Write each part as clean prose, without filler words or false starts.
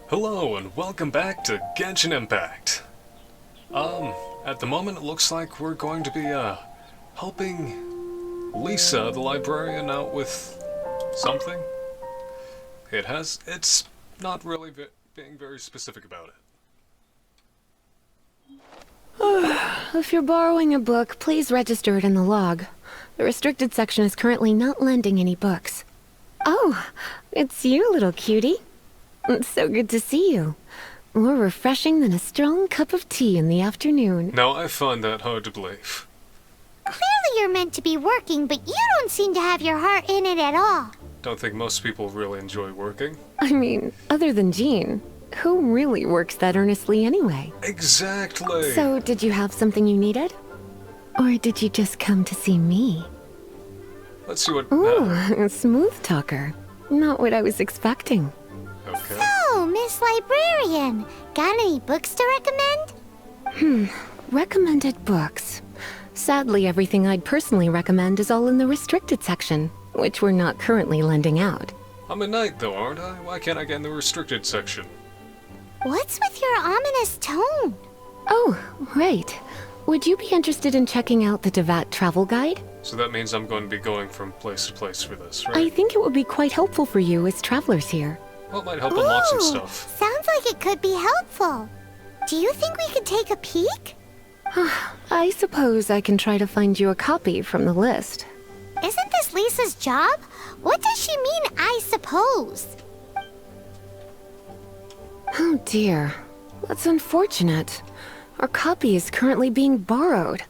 Hello and welcome back to Genshin Impact. At the moment it looks like we're going to be, helping Lisa, the librarian, out with something. It's not really being very specific about it. If you're borrowing a book, please register it in the log. The restricted section is currently not lending any books. Oh, it's you, little cutie. It's so good to see you. More refreshing than a strong cup of tea in the afternoon. Now, I find that hard to believe. Clearly you're meant to be working, but you don't seem to have your heart in it at all. Don't think most people really enjoy working. I mean, other than Jean, who really works that earnestly anyway? Exactly! So, did you have something you needed? Or did you just come to see me? Let's see what... Ooh, a smooth talker. Not what I was expecting. Okay. So, Miss Librarian, got any books to recommend? Recommended books. Sadly, everything I'd personally recommend is all in the restricted section, which we're not currently lending out. I'm a knight though, aren't I? Why can't I get in the restricted section? What's with your ominous tone? Oh, right. Would you be interested in checking out the Devat travel guide? So that means I'm going to be going from place to place for this, right? I think it would be quite helpful for you as travelers here. Well, it might help unlock some stuff. Sounds like it could be helpful. Do you think we could take a peek? I suppose I can try to find you a copy from the list. Isn't this Lisa's job? What does she mean, I suppose? Oh dear. That's unfortunate. Our copy is currently being borrowed.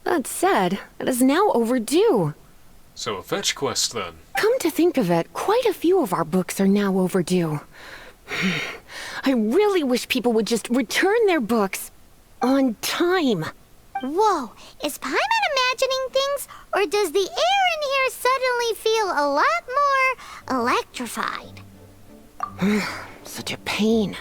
That said, it is now overdue. So a fetch quest then. Come to think of it, quite a few of our books are now overdue. I really wish people would just return their books on time. Whoa, is Paimon imagining things, or does the air in here suddenly feel a lot more electrified? Such a pain.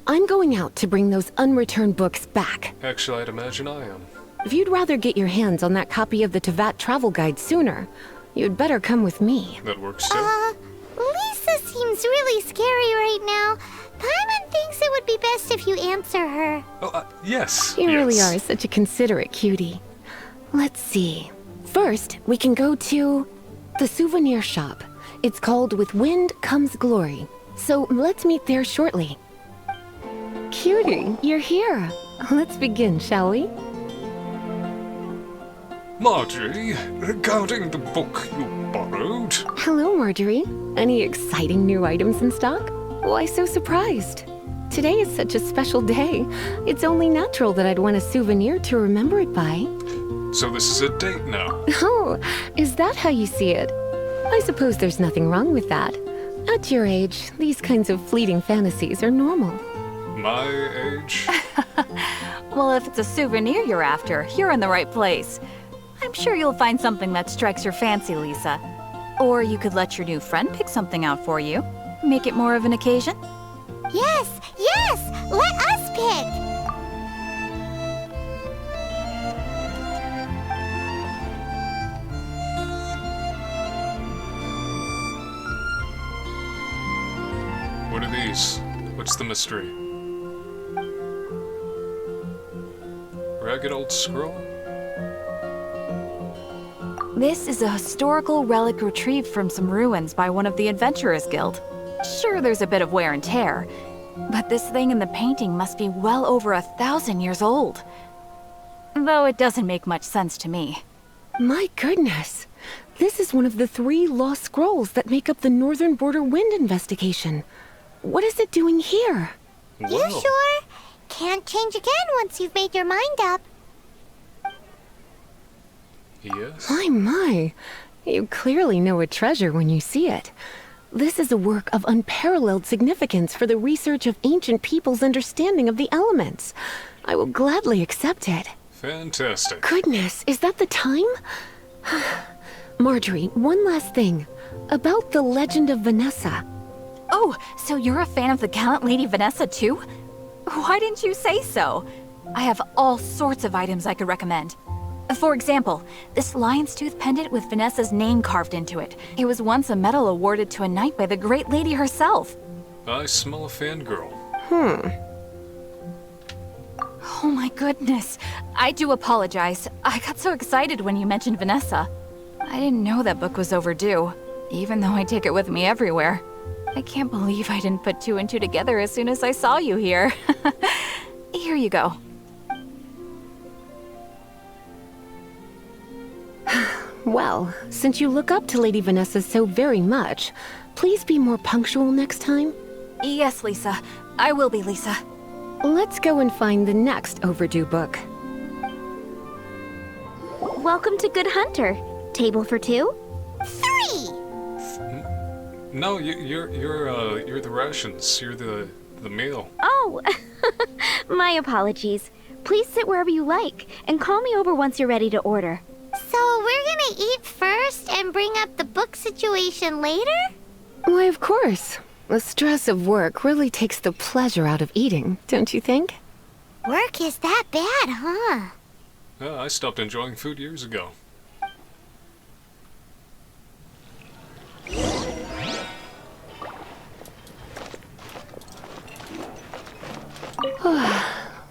I'm going out to bring those unreturned books back. Actually, I'd imagine I am. If you'd rather get your hands on that copy of the Devat travel guide sooner, you'd better come with me. That works too. Lisa seems really scary right now. Paimon thinks it would be best if you answer her. Oh, yes. You really yes. are such a considerate cutie. Let's see. First, we can go to the souvenir shop. It's called With Wind Comes Glory. So let's meet there shortly. Cutie, you're here. Let's begin, shall we? Marjorie, regarding the book you borrowed... Hello, Marjorie. Any exciting new items in stock? Why so surprised? Today is such a special day. It's only natural that I'd want a souvenir to remember it by. So this is a date now? Oh, is that how you see it? I suppose there's nothing wrong with that. At your age, these kinds of fleeting fantasies are normal. My age? Well, if it's a souvenir you're after, you're in the right place. I'm sure you'll find something that strikes your fancy, Lisa. Or you could let your new friend pick something out for you. Make it more of an occasion. Yes, yes! Let us pick! What are these? What's the mystery? Ragged old scroll? This is a historical relic retrieved from some ruins by one of the Adventurers Guild. Sure, there's a bit of wear and tear, but this thing in the painting must be well over 1,000 years old. Though it doesn't make much sense to me. My goodness. This is one of the 3 lost scrolls that make up the Northern Border Wind investigation. What is it doing here? You sure? Can't change again once you've made your mind up. Yes? My. You clearly know a treasure when you see it. This is a work of unparalleled significance for the research of ancient people's understanding of the elements. I will gladly accept it. Fantastic. Goodness, is that the time? Marjorie, one last thing. About the legend of Vanessa. Oh, so you're a fan of the gallant Lady Vanessa too? Why didn't you say so? I have all sorts of items I could recommend. For example, this lion's tooth pendant with Vanessa's name carved into it. It was once a medal awarded to a knight by the great lady herself. I smell a fangirl. Oh my goodness. I do apologize. I got so excited when you mentioned Vanessa. I didn't know that book was overdue, even though I take it with me everywhere. I can't believe I didn't put two and two together as soon as I saw you here. Here you go. Well, since you look up to Lady Vanessa so very much, please be more punctual next time. Yes, Lisa. I will be, Lisa. Let's go and find the next overdue book. Welcome to Good Hunter. Table for two? 3! No, you're the rations. You're the meal. Oh, my apologies. Please sit wherever you like, and call me over once you're ready to order. So we're gonna eat first and bring up the book situation later? Why, of course. The stress of work really takes the pleasure out of eating, don't you think? Work is that bad, huh? I stopped enjoying food years ago.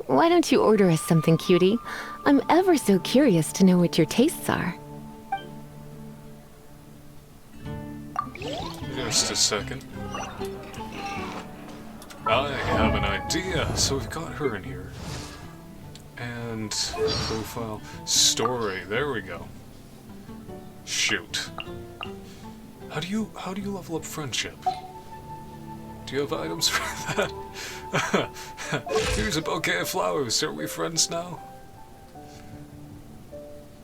Why don't you order us something, cutie? I'm ever so curious to know what your tastes are. Just a second. I have an idea. So we've got her in here. And profile, story. There we go. Shoot. How do you level up friendship? Do you have items for that? Here's a bouquet of flowers. Are we friends now?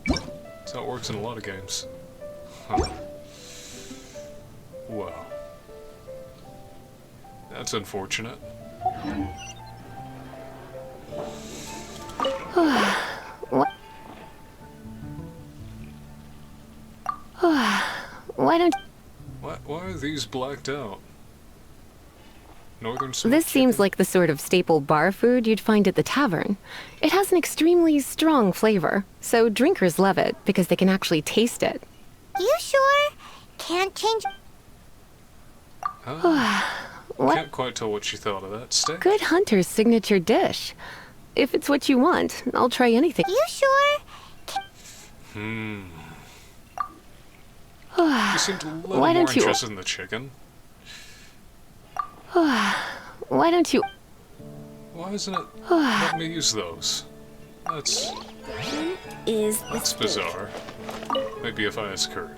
That's how it works in a lot of games. Huh. Well. That's unfortunate. What? Why don't... Why are these blacked out? Northern smoked This seems chicken? like the sort of staple bar food you'd find at the tavern. It has an extremely strong flavor, so drinkers love it because they can actually taste it. You sure? Can't change... What? Can't quite tell what she thought of that steak. Good Hunter's signature dish. If it's what you want, I'll try anything. You sure? You seemed a little Why more don't you- interested in the chicken. Why don't you... Why isn't it let me use those? That's Is the that's steak. bizarre. Maybe if I ask her.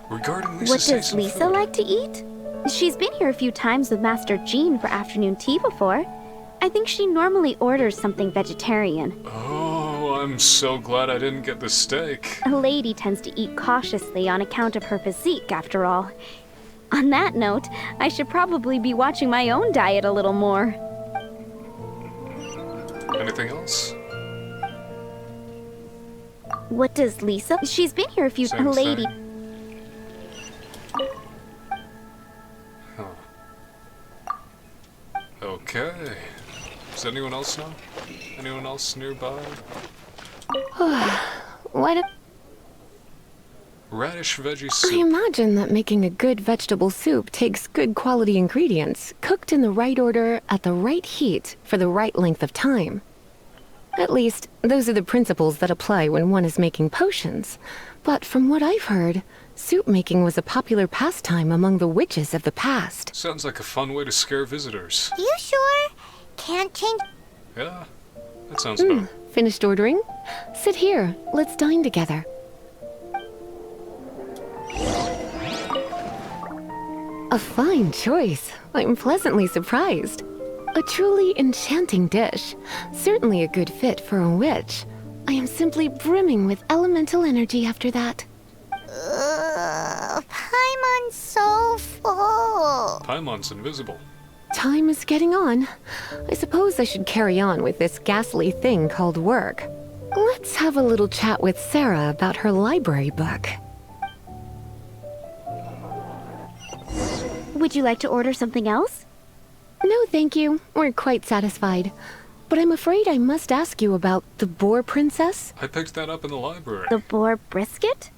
Regarding Lisa's What taste does in Lisa food, like to eat? She's been here a few times with Master Jean for afternoon tea before. I think she normally orders something vegetarian. Oh, I'm so glad I didn't get the steak. A lady tends to eat cautiously on account of her physique, after all. On that note, I should probably be watching my own diet a little more. Anything else? What does Lisa? She's been here a few Same lady. thing. Okay. Does anyone else know? Anyone else nearby? Why do... Radish veggie I soup. imagine that making a good vegetable soup takes good quality ingredients, cooked in the right order, at the right heat, for the right length of time. At least, those are the principles that apply when one is making potions. But from what I've heard, soup making was a popular pastime among the witches of the past. Sounds like a fun way to scare visitors. You sure? Can't change... Yeah, that sounds about. Finished ordering? Sit here, let's dine together. A fine choice. I'm pleasantly surprised. A truly enchanting dish. Certainly a good fit for a witch. I am simply brimming with elemental energy after that. Paimon's so full. Paimon's invisible. Time is getting on. I suppose I should carry on with this ghastly thing called work. Let's have a little chat with Sarah about her library book. Would you like to order something else? No, thank you. We're quite satisfied. But I'm afraid I must ask you about the Boar Princess. I picked that up in the library. The boar brisket?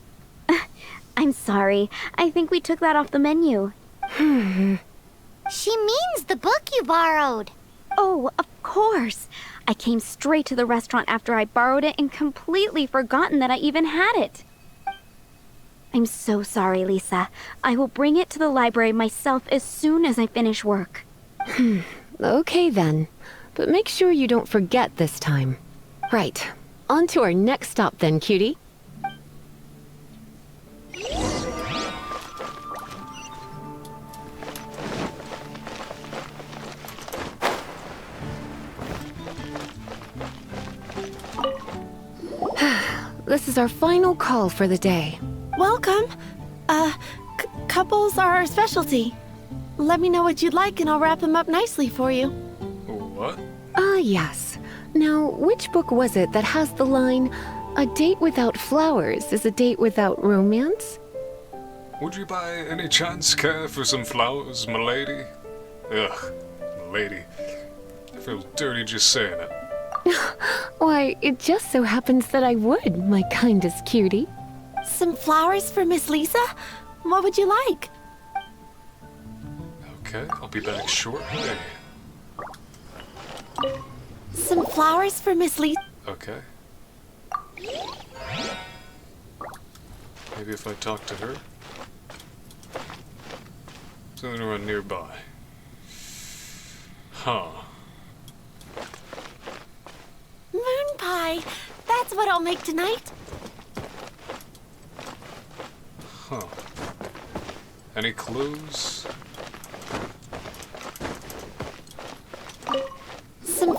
I'm sorry. I think we took that off the menu. She means the book you borrowed. Oh, of course. I came straight to the restaurant after I borrowed it and completely forgotten that I even had it. I'm so sorry, Lisa. I will bring it to the library myself as soon as I finish work. Okay then. But make sure you don't forget this time. Right. On to our next stop then, cutie. This is our final call for the day. Welcome. Couples are our specialty. Let me know what you'd like and I'll wrap them up nicely for you. What? Yes. Now, which book was it that has the line, "A date without flowers is a date without romance"? Would you by any chance care for some flowers, m'lady? Ugh, m'lady. I feel dirty just saying it. Why, it just so happens that I would, my kindest cutie. Some flowers for Miss Lisa? What would you like? Okay, I'll be back shortly. Some flowers for Miss Lisa? Okay. Maybe if I talk to her? Is there anyone nearby? Huh. Moon pie. That's what I'll make tonight. Huh. Any clues? Some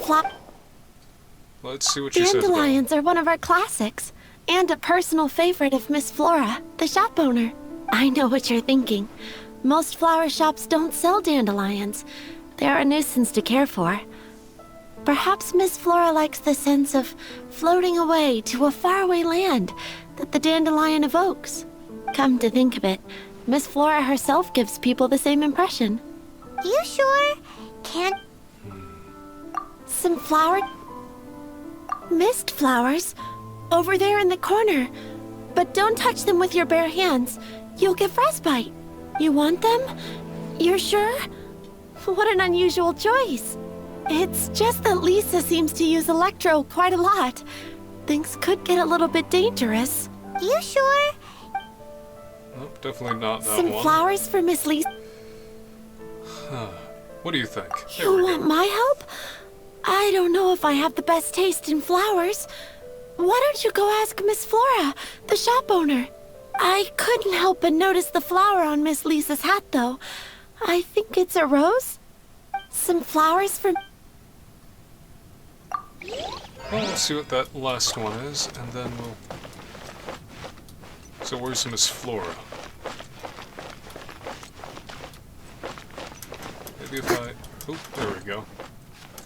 Let's see what she says about it. Dandelions are one of our classics, and a personal favorite of Miss Flora, the shop owner. I know what you're thinking. Most flower shops don't sell dandelions. They're a nuisance to care for. Perhaps Miss Flora likes the sense of floating away to a faraway land that the dandelion evokes. Come to think of it, Miss Flora herself gives people the same impression. You sure? Can't... Some flower... Mist flowers. Over there in the corner. But don't touch them with your bare hands. You'll get frostbite. You want them? You're sure? What an unusual choice. It's just that Lisa seems to use Electro quite a lot. Things could get a little bit dangerous. You sure? Nope, definitely not that Some one. flowers for Miss Lisa. What do you think? There You we want go. my help? I don't know if I have the best taste in flowers. Why don't you go ask Miss Flora, the shop owner? I couldn't help but notice the flower on Miss Lisa's hat, though. I think it's a rose? Some flowers for... Well, let's see what that last one is, and then we'll... So where's Miss Flora? Maybe if I... Oh, there we go.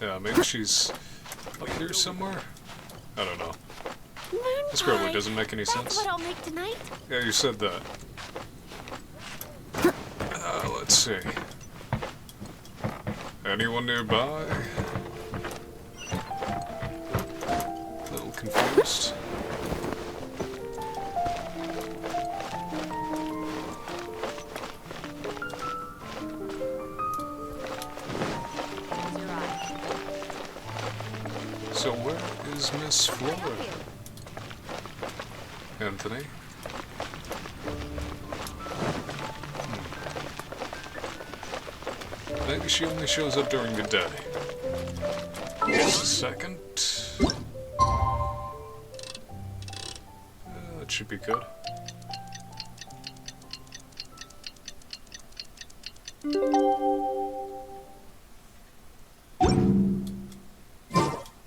Yeah, maybe she's up here somewhere? I don't know. Moon This probably pie. doesn't make any That's sense. what I'll make tonight. Yeah, you said that. Let's see. Anyone nearby? A little confused. So where is Miss Flora? Anthony? Maybe she only shows up during the day. Just a second. That should be good.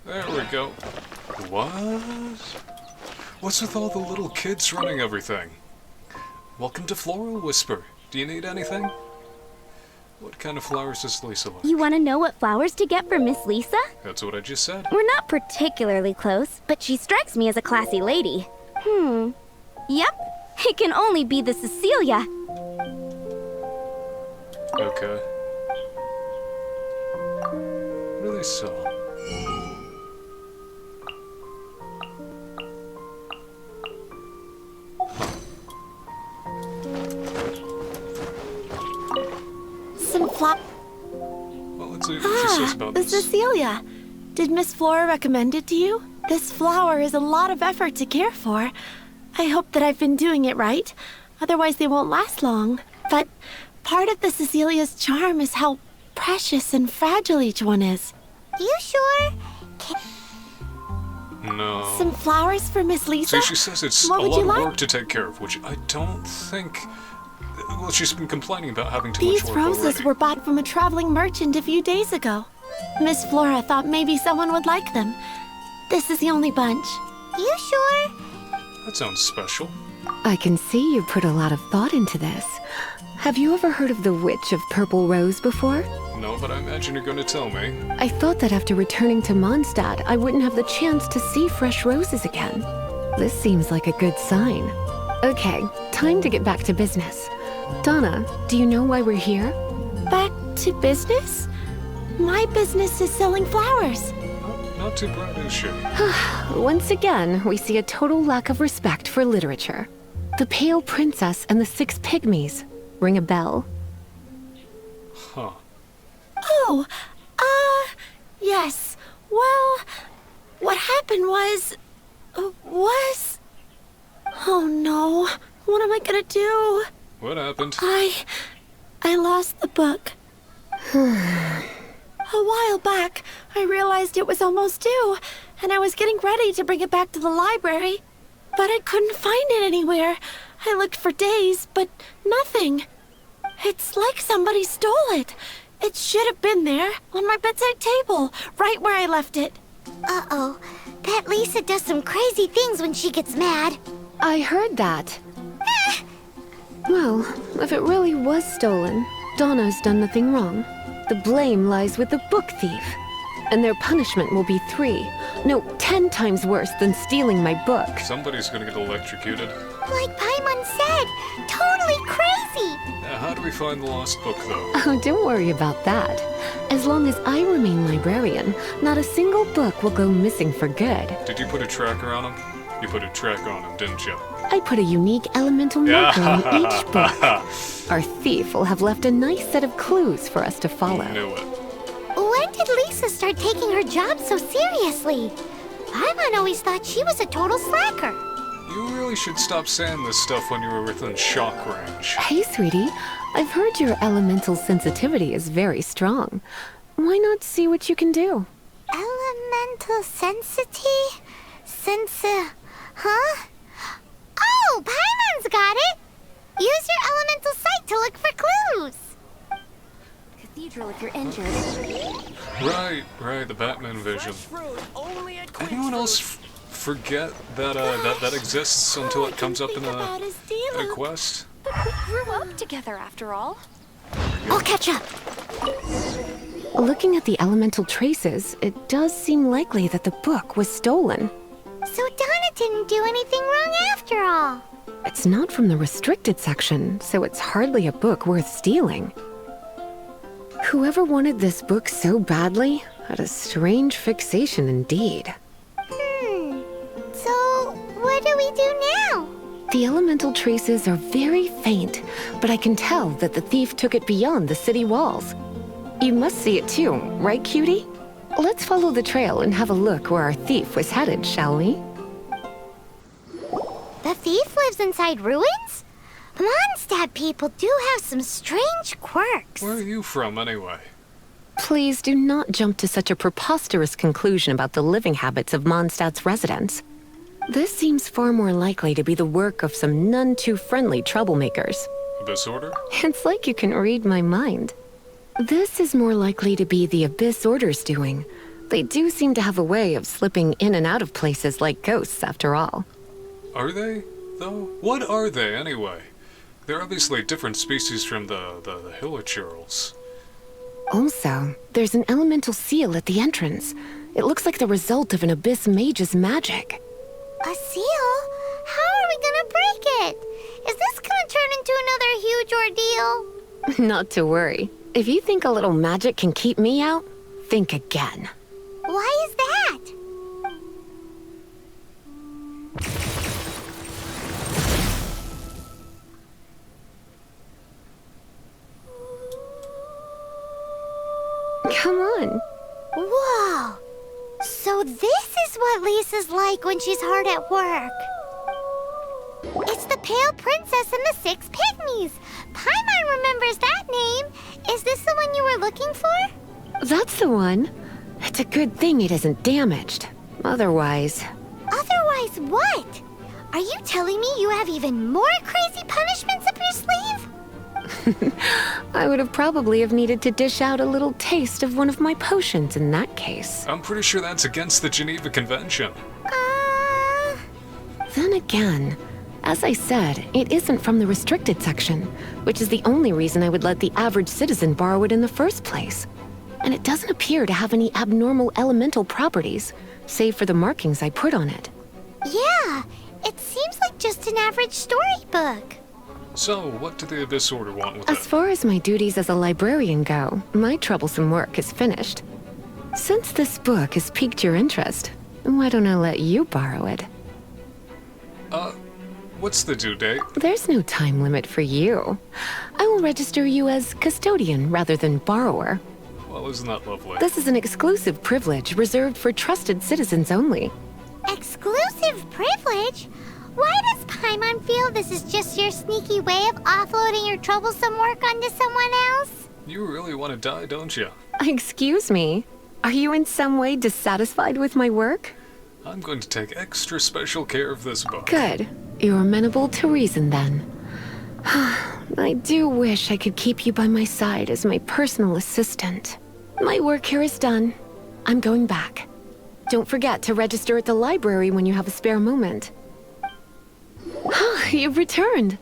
There we go. What? What's with all the little kids running everything? Welcome to Floral Whisper. Do you need anything? What kind of flowers does Lisa like? You want to know what flowers to get for Miss Lisa? That's what I just said. We're not particularly close, but she strikes me as a classy lady. Yep, it can only be the Cecilia. Okay. What do they sell? Well, let's see what she says about the this. Cecilia. Did Miss Flora recommend it to you? This flower is a lot of effort to care for. I hope that I've been doing it right. Otherwise, they won't last long. But part of the Cecilia's charm is how precious and fragile each one is. You sure? No. Some flowers for Miss Lisa? See, she says it's What a would lot you of like? work to take care of, which I don't think... Well, she's been complaining about having too These much work roses already. were bought from a traveling merchant a few days ago. Miss Flora thought maybe someone would like them. This is the only bunch. You sure? That sounds special. I can see you put a lot of thought into this. Have you ever heard of the Witch of Purple Rose before? No, but I imagine you're going to tell me. I thought that after returning to Mondstadt, I wouldn't have the chance to see fresh roses again. This seems like a good sign. Okay, time to get back to business. Donna, do you know why we're here? Back to business? My business is selling flowers. Not too bright, is she? Once again, we see a total lack of respect for literature. The Pale Princess and the Six Pygmies. Ring a bell? Huh. Oh, yes. Well, what happened was... Oh no, what am I gonna do? What happened? I lost the book. A while back, I realized it was almost due, and I was getting ready to bring it back to the library. But I couldn't find it anywhere. I looked for days, but nothing. It's like somebody stole it. It should have been there, on my bedside table, right where I left it. Uh-oh. Bet Lisa does some crazy things when she gets mad. I heard that. Well, if it really was stolen, Donna's done nothing wrong. The blame lies with the book thief. And their punishment will be 10 times worse than stealing my book. Somebody's going to get electrocuted. Like Paimon said, totally crazy. How do we find the lost book, though? Oh, don't worry about that. As long as I remain librarian, not a single book will go missing for good. Did you put a tracker on him? You put a track on him, didn't you? I put a unique elemental marker on each book. Our thief will have left a nice set of clues for us to follow. Knew it. When did Lisa start taking her job so seriously? Paimon always thought she was a total slacker. You really should stop saying this stuff when you were within shock range. Hey, sweetie. I've heard your elemental sensitivity is very strong. Why not see what you can do? Elemental sensity? Huh? Oh, Paimon's got it! Use your elemental sight to look for clues. Cathedral if you're injured. Right, the Batman vision. Anyone else forget that that exists until it comes up in a quest? We grew up together after all. I'll catch up. Looking at the elemental traces, it does seem likely that the book was stolen. So Donna didn't do anything wrong after all. It's not from the restricted section, so it's hardly a book worth stealing. Whoever wanted this book so badly had a strange fixation indeed. So what do we do now? The elemental traces are very faint, but I can tell that the thief took it beyond the city walls. You must see it too, right, cutie? Let's follow the trail and have a look where our thief was headed, shall we? The thief lives inside ruins? Mondstadt people do have some strange quirks. Where are you from, anyway? Please do not jump to such a preposterous conclusion about the living habits of Mondstadt's residents. This seems far more likely to be the work of some none too friendly troublemakers. Abyss Order? It's like you can read my mind. This is more likely to be the Abyss Order's doing. They do seem to have a way of slipping in and out of places like ghosts, after all. Are they, though? What are they, anyway? They're obviously different species from the Hilichurls. Also, there's an elemental seal at the entrance. It looks like the result of an Abyss mage's magic. A seal? How are we gonna break it? Is this gonna turn into another huge ordeal? Not to worry. If you think a little magic can keep me out, think again. Why is that? Come on. Whoa! So this is what Lisa's like when she's hard at work. It's the Pale Princess and the Six Pygmies. Paimon remembers that name. Is this the one you were looking for? That's the one. It's a good thing it isn't damaged. Otherwise... Otherwise what? Are you telling me you have even more crazy punishments up your sleeve? I would have probably have needed to dish out a little taste of one of my potions in that case. I'm pretty sure that's against the Geneva Convention. Then again, as I said, it isn't from the restricted section, which is the only reason I would let the average citizen borrow it in the first place. And it doesn't appear to have any abnormal elemental properties, save for the markings I put on it. Yeah, it seems like just an average storybook. So, what do the Abyss Order want with As it? far as my duties as a librarian go, my troublesome work is finished. Since this book has piqued your interest, why don't I let you borrow it? What's the due date? There's no time limit for you. I will register you as custodian rather than borrower. Well, isn't that lovely? This is an exclusive privilege reserved for trusted citizens only. Exclusive privilege? Why does Paimon feel this is just your sneaky way of offloading your troublesome work onto someone else? You really want to die, don't you? Excuse me? Are you in some way dissatisfied with my work? I'm going to take extra special care of this book. Good. You're amenable to reason then. I do wish I could keep you by my side as my personal assistant. My work here is done. I'm going back. Don't forget to register at the library when you have a spare moment. You've returned.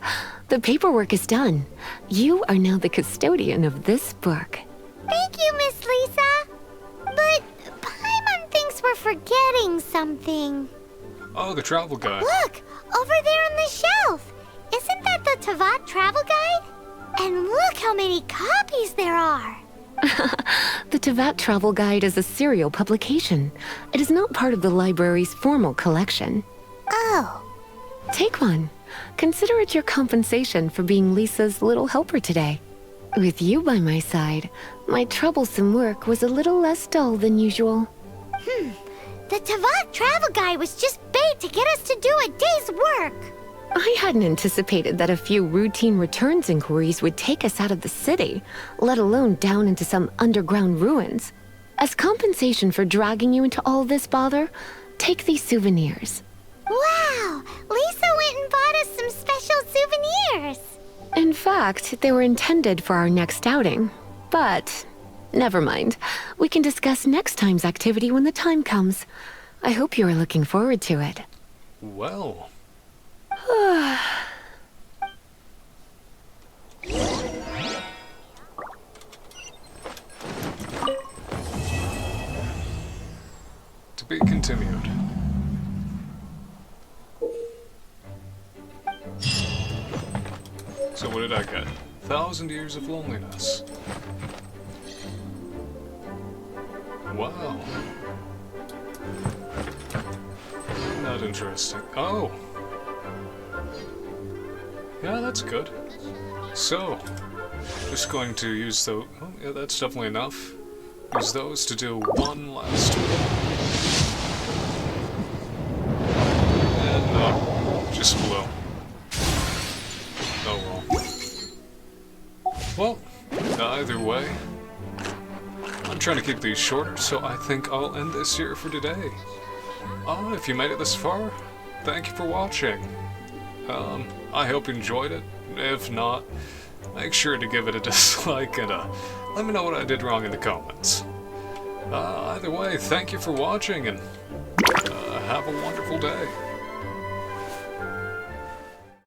The paperwork is done. You are now the custodian of this book. Thank you, Miss Lisa. But Paimon thinks we're forgetting something. Oh, the travel guide. Look, over there on the shelf. Isn't that the Tavat travel guide? And look how many copies there are. The Tavat Travel Guide is a serial publication. It is not part of the library's formal collection. Oh. Take one. Consider it your compensation for being Lisa's little helper today. With you by my side, my troublesome work was a little less dull than usual. The Tavat travel guide was just bait to get us to do a day's work. I hadn't anticipated that a few routine returns inquiries would take us out of the city, let alone down into some underground ruins. As compensation for dragging you into all this bother, take these souvenirs. Wow, Lisa went and bought us some special souvenirs. In fact, they were intended for our next outing. But, never mind. We can discuss next time's activity when the time comes. I hope you are looking forward to it. Well. To be continued. So what did I get? 1,000 years of loneliness. Wow. Not interesting. Oh! Yeah, that's good. So, just going to use those. Oh, yeah, that's definitely enough. Use those to do one last one. And no, just blue. Oh well. Well, either way, I'm trying to keep these shorter, so I think I'll end this here for today. If you made it this far, thank you for watching. I hope you enjoyed it. If not, make sure to give it a dislike and let me know what I did wrong in the comments. Either way, thank you for watching and have a wonderful day.